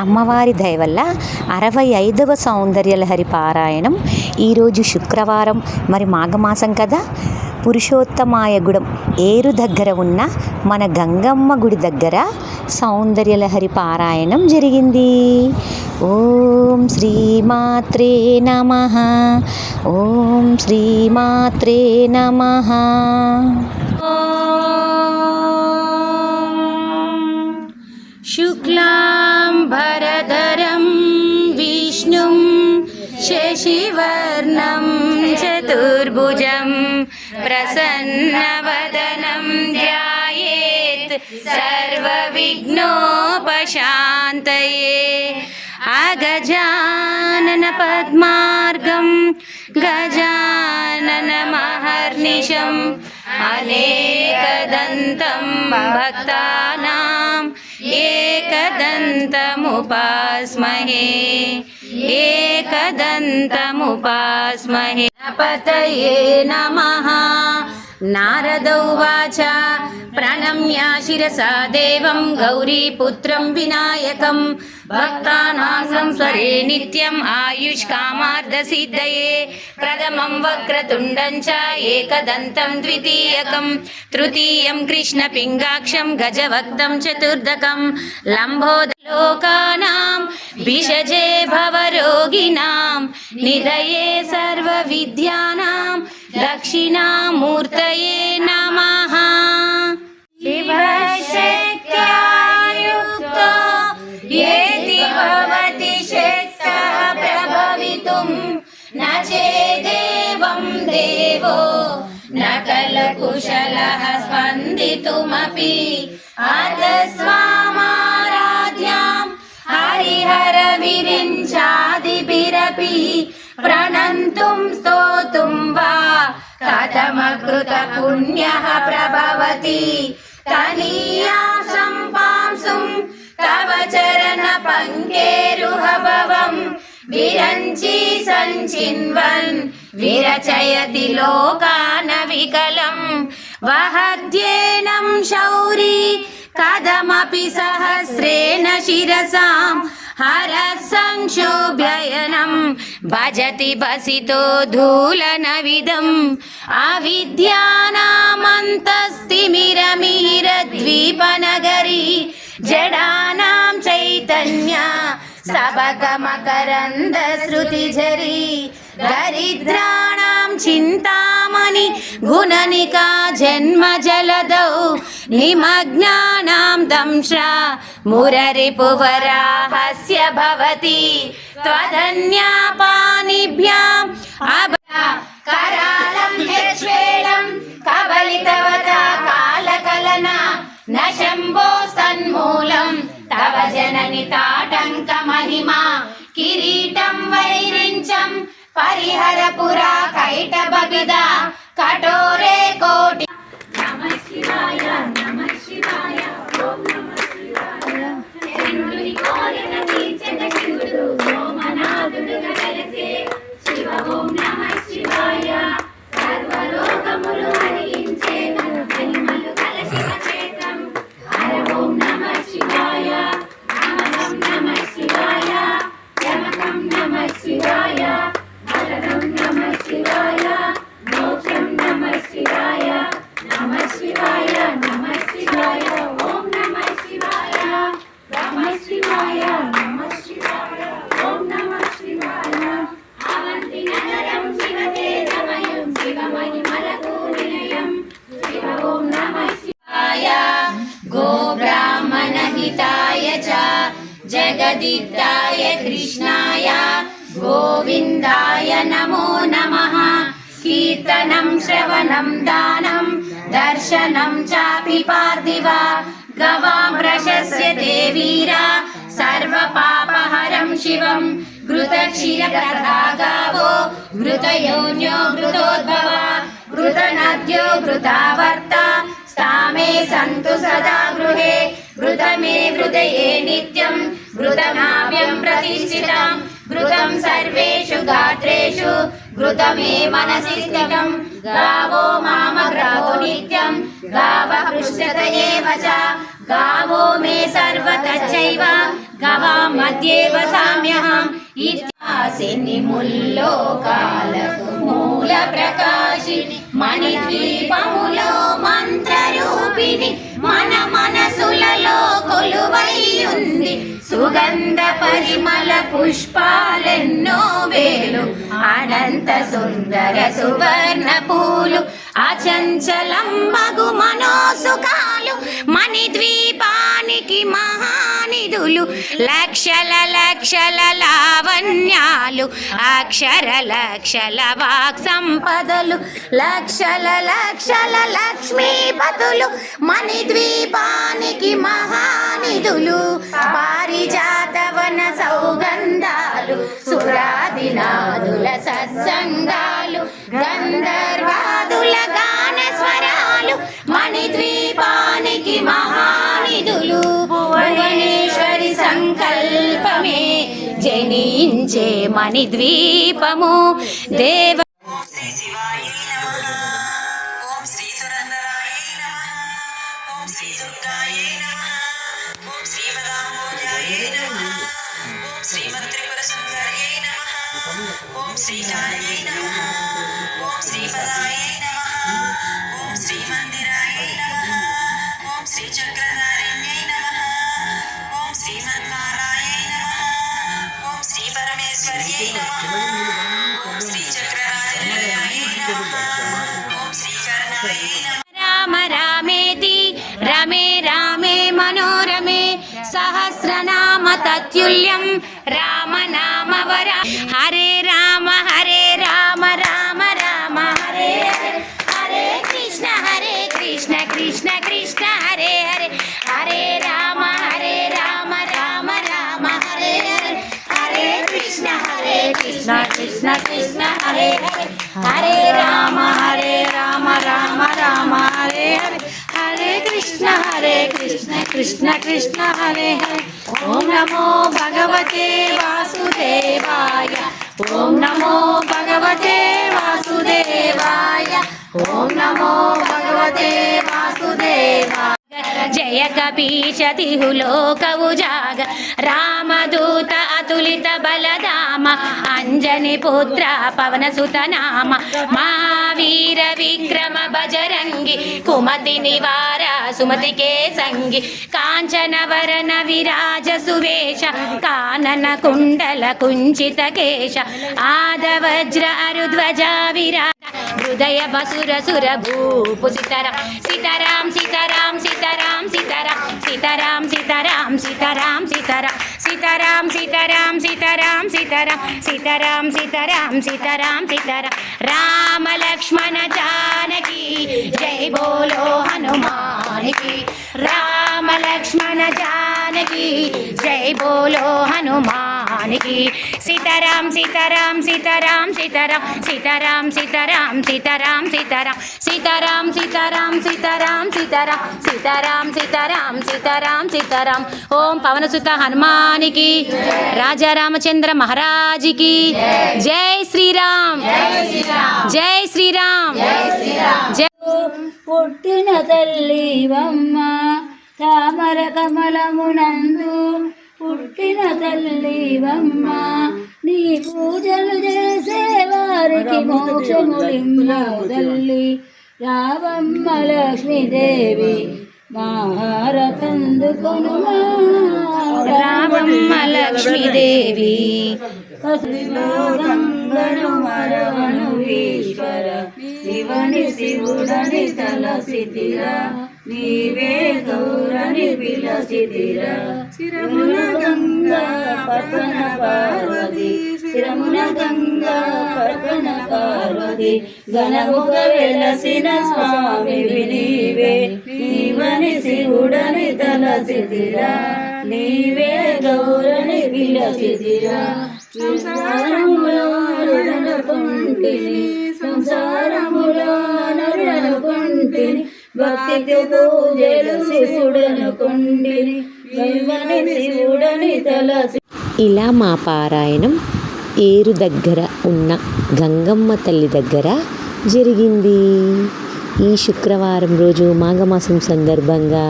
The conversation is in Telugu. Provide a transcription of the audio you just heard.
అమ్మవారి దయ వల్ల 65వ సౌందర్యలహరి పారాయణం ఈరోజు శుక్రవారం. మరి మాఘమాసం కదా, పురుషోత్తమాయగూడెం ఏరు దగ్గర ఉన్న మన గంగమ్మ గుడి దగ్గర సౌందర్యలహరి పారాయణం జరిగింది. ఓం శ్రీమాత్రే నమః. ఓం శ్రీమాత్రే నమః. శుక్లాంబరధరం విష్ణుం శశివర్ణం చతుర్భుజం ప్రసన్నవదనం ధ్యాయేత్ సర్వవిఘ్నోపశాంతయే. అగజానన పద్మార్గం గజాననమహర్నిశం అనేకదంతం భక్తానాం ఏకదంతముపాస్మహే. ఏకదంతముపాస్మహే. గణపతయే నమః. నారదౌవాచ ప్రణమ్య శిరసా దేవం గౌరీపుత్రం వినాయకం భక్తానాం సంస్మరే నిత్యం ఆయుష్కామార్థసిద్ధయే. ప్రథమం వక్రతుండం చ ఏకదంతం ద్వితీయకం తృతీయం కృష్ణపింగాక్షం గజవక్తం చతుర్దకం లంబోదలోకానాం భిషజే భవరోగిణాం నిధయే సర్వవిద్యానాం దక్షిణామూర్తయే నమః. శివశక్త్యా యుక్తో యేతి భవతి శక్తః ప్రభవితుం న చేదేవం దేవో న కలకుశలః స్పందితుమపి. అతస్వామారాధ్యాం హరిహర విరించాదిభిరపి ప్రణంతుం స్తోతుం వా కథమకృత పుణ్యః ప్రభవతి. తనీయాసం పాంసుం తవ చరణ పంకేరుహభవం విరంచి సంచిన్వన్ విరచయతి లోకాన వికలం. వహద్యేనం శౌరీ కథమపి సహస్రేణ శిరసాం హరః సంక్షోభ్యయనం భజతి భసితో ధూలనవిదం. అవిద్యానామంతస్తిమిరమిహిరద్వీపనగరీ జడానాం చైతన్య సబకమకరంద శృతిఝరీ. దరిద్రాణాం చింతామణి గుణనికా జన్మజలదౌ నిమగ్నానాం దంశ్రా మురరిపువరాహస్య భవతి. త్వదన్యాపానిభ్యాం అభయ కరాళం యశ్వేళం కబలితవతా కాలకలన న శంభో సన్మూలం తవ జనని తాటంక మహిమా. కిరీటం వైరించం పరిహర పురా కైటబిద కఠోరే కోటి. నమః శివాయ నమః శివాయ ఓం నమః శివాయ. చంద్రుని కోరిన తీర్చక శివుడు సోమనాథుడుగా వెలసే శివ ఓం నమః శివాయ. సర్వలోకములు హరించే మహిమలు గల శివక్షేత్రం హర ఓం నమః శివాయ. నమః నమః శివాయ యమకం నమః శివాయ వరదం నమః శివాయ మోక్షం నమః శివాయ. నమః శివాయ నమః శివాయ ఓం నమః శివాయ. నమః శివాయ నమః శివాయ ఓం నమః శివాయ. అవంతి నగరం శివతేజమయం శివమహిమలకు నిలయం శివ ఓం నమః శివాయ. గోబ్రాహ్మణ హితాయ చ జగదిత్తాయ కృష్ణాయ గోవిందాయ నమో నమః. కీర్తనం శ్రవణం దానం దర్శనం చాపి పార్థివ గవాం ప్రశస్యతే వీరా సర్వపాపహరం శివం. ఘృతక్షీరకథా గావో ఘృతయోన్యో ఘృతోద్భవ ఘృతనద్యో ఘృతావర్త స్థామే సంతు సదా గృహే. ఘృతమే హృదయే నిత్యం ఘృతనాభ్యం ప్రతిష్ఠితం. ఘృతం సర్వేషు గాత్రేషు ఘృతమే మనసి స్థితం. గావో మామగ్రహో నిత్యం गावः पृष्ठत एव च गावो मे सर्वतश्चैव गवां मध्ये वसाम्यहम् इत्यासिनि मुल्लोकाలకు మూల ప్రకాశిని మణిద్వీపములో మంత్రరూపిణి మన మనసులలో కొలువై ఉంది సుగంధ పరిమళ పుష్పాలెన్నో వేలు అనంత సుందర సువర్ణ పూలు అచంచలం మగు మనోసుకాలు మణిద్వీపానికి మహానిధులు లక్షల లక్షల లావణ్యాలు అక్షర లక్షల వాక్ సంపదలు లక్షల లక్షల లక్ష్మీపతులు మణిద్వీపానికి మహానిధులు పారిజాతవన సౌగంధాలు సురాదినాదుల సత్సంగాలు గంధర్వాదుల గాన స్వరాలు మణిద్వీపానికి మహానిధులు భువనేశ్వరి సంకల్పమే జనించే మణిద్వీపము దేవ శ్రీ శివాయ నమః ఓం శ్రీ సురందరాయ నమః ఓం శ్రీ దుర్గాయ నమః ఓం శ్రీ పదాంబోజాయ నమః ఓం శ్రీ త్రిపుర సుందర్యై నమః ఓం శ్రీ జాయై నమః ఓం శ్రీ పదాయ నమః ఓం శ్రీ మందిరాయ నమః ఓం శ్రీ చక్రధారిణ్యై నమః ఓం శ్రీ మన్మారాయ నమః ఓం శ్రీ పరమేశ్వర్యై నమః ఓం శ్రీ చక్రరాజనిలయాయ నమః ఓం శ్రీ కర్ణాయ నమః రామ రామేతి రమే రామే మనోరమే సహస్రనామ తత్తుల్యం రామ నామ వర హరే రామ రామ రామ హరే హరే హరే కృష్ణ కృష్ణ కృష్ణ హరే హరే హరే రామ రామ రామ హరే హరే హరే కృష్ణ కృష్ణ కృష్ణ హరే హరే హరే రామ రామ రామ హరే హరే హరే కృష్ణ కృష్ణ కృష్ణ హరే హరే ఓం నమో భగవతే వాసుదేవాయ ఓం నమో భగవతే వాసుదేవాయ ఓం నమో భగవతే వాసుదేవాయ జయ కపీశతిహులోక ఉజాగ రామదూత అతులిత బలధామ అంజని పుత్ర పవన సుత నామ మహావీర విక్రమ బజరంగి కుమతి నివార సుమతి కే సంగి కాంచన వరన విరాజ సువేశ కానన కుండల కుంచిత కేశ ఆదవజ్ర అరుధ్వజ విరాజ హృదయ బసుర సుర భూపు సీతారాం సీతారాం సీతారాం సీతారాం సీతారాం సీతారాం సీతారాం సీతారాం సీతారాం సీతారాం సీతారాం సీతారాం సీతారాం రామ లక్ష్మణ జానకి జై బోలో హనుమాన్ కి రామ లక్ష్మణ జానకి జై బోలో హనుమాన్ కి సీతారాం సీతారాం సీతారాం సీతారాం సీతారాం సీతారాం సీతారాం సీతారాం సీతారాం సీతారాం సీతారాం సీతారాం సీతారాం సీతారాం సీతారాం ఓం పవనసుత హనుమానికి రాజా రామచంద్ర మహారాజుకి జై శ్రీరామ్ జై శ్రీరామ్ జై పుట్టిన తల్లివమ్మ తామర కమలమునందు పుట్టిన తల్లివమ్మ నీ పూజలు చేసే వారికి మోక్షములిమ్ము తల్లి రావమ్మ లక్ష్మీదేవి మహారతందుకొనుమా రామమ్మ లక్ష్మీదేవి గంగను మరవను ఈశ్వర శివని శివుడని తలసితిరా నీవే గౌరని పిలసితిరా శిరమున గంగా పక్కన పార్వతి శిరమున గంగా పక్కన పార్వతి గణముగ వెలసిన స్వామి నీవే నీవని శివుడని తలసితిరా నీవే గౌరని పిలసితిరా సంసారములో నరుడనుకుంటిని భక్తితో పూజలు శివుడనుకుంటిని దైవని శివుడని తలసి. ఇలా మా పారాయణం ఏరు దగ్గర ఉన్న గంగమ్మ తల్లి దగ్గర జరిగింది. ఈ శుక్రవారం రోజు మాఘమాసం సందర్భంగా